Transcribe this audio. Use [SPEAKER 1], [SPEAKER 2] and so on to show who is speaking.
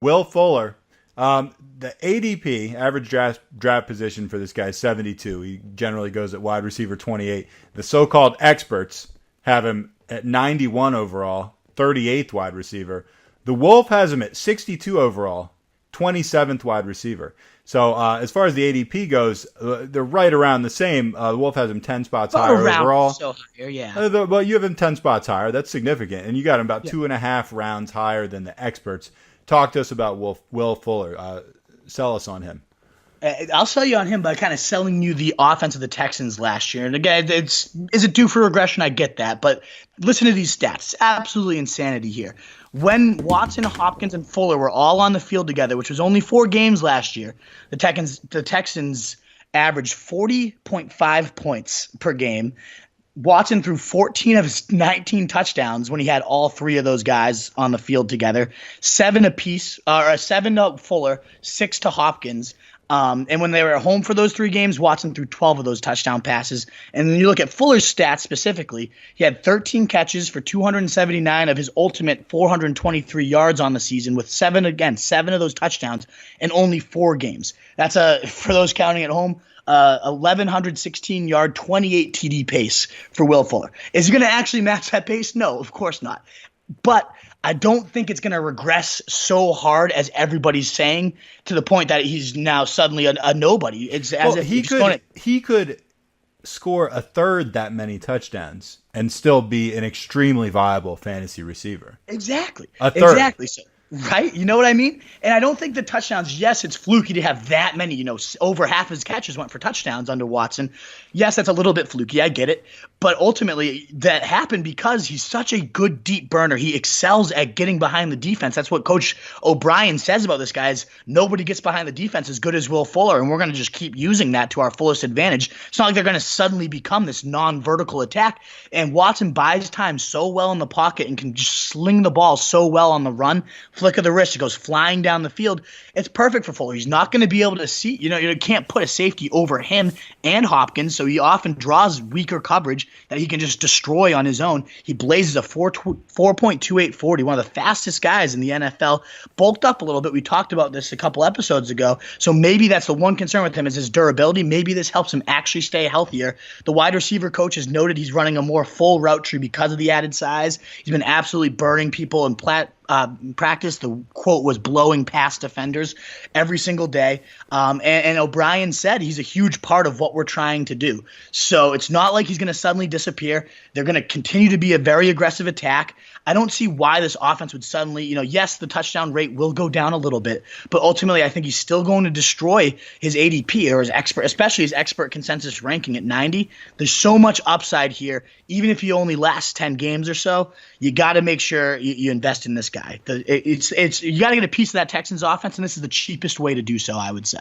[SPEAKER 1] Will Fuller. The ADP, average draft position for this guy is 72. He generally goes at wide receiver 28. The so-called experts have him at 91 overall, 38th wide receiver. The Wolf has him at 62 overall, 27th wide receiver. So as far as the ADP goes, they're right around the same. The Wolf has him 10 spots higher overall.
[SPEAKER 2] So higher, yeah.
[SPEAKER 1] Well, you have him 10 spots higher. That's significant. And you got him about
[SPEAKER 2] Yeah.
[SPEAKER 1] 2.5 rounds higher than the experts. Talk to us about Will Fuller. Sell us on him.
[SPEAKER 2] I'll sell you on him by kind of selling you the offense of the Texans last year. And again, is it due for regression? I get that. But listen to these stats. It's absolutely insanity here. When Watson, Hopkins, and Fuller were all on the field together, which was only 4 games last year, the Texans averaged 40.5 points per game. Watson threw 14 of his 19 touchdowns when he had all 3 of those guys on the field together. 7 apiece, or 7 to Fuller, 6 to Hopkins. And when they were at home for those 3 games, Watson threw 12 of those touchdown passes. And then you look at Fuller's stats specifically, he had 13 catches for 279 of his ultimate 423 yards on the season, with 7 of those touchdowns in only 4 games. That's for those counting at home, 1,116 yard, 28 TD pace for Will Fuller. Is he going to actually match that pace? No, of course not. But I don't think it's going to regress so hard as everybody's saying, to the point that he's now suddenly a nobody. It's as if
[SPEAKER 1] he could score a third that many touchdowns and still be an extremely viable fantasy receiver.
[SPEAKER 2] Exactly.
[SPEAKER 1] A third.
[SPEAKER 2] Exactly. So, right? You know what I mean? And I don't think the touchdowns, yes, it's fluky to have that many, over half his catches went for touchdowns under Watson. Yes, that's a little bit fluky. I get it. But ultimately, that happened because he's such a good deep burner. He excels at getting behind the defense. That's what Coach O'Brien says about this guy, is nobody gets behind the defense as good as Will Fuller, and we're going to just keep using that to our fullest advantage. It's not like they're going to suddenly become this non-vertical attack. And Watson buys time so well in the pocket and can just sling the ball so well on the run. Flick of the wrist, it goes flying down the field. It's perfect for Fuller. He's not going to be able to see, you can't put a safety over him and Hopkins, so he often draws weaker coverage that he can just destroy on his own. He blazes a 4.28 40, one of the fastest guys in the NFL. Bulked up a little bit. We talked about this a couple episodes ago. So maybe that's the one concern with him, is his durability. Maybe this helps him actually stay healthier. The wide receiver coach has noted he's running a more full route tree because of the added size. He's been absolutely burning people in practice. The quote was blowing past defenders every single day. And O'Brien said he's a huge part of what we're trying to do. So it's not like he's going to suddenly disappear. They're going to continue to be a very aggressive attack. I don't see why this offense would suddenly, yes, the touchdown rate will go down a little bit, but ultimately I think he's still going to destroy his ADP, or his expert, especially his expert consensus ranking at 90. There's so much upside here. Even if he only lasts 10 games or so, you got to make sure you invest in this guy. You got to get a piece of that Texans offense, and this is the cheapest way to do so, I would say.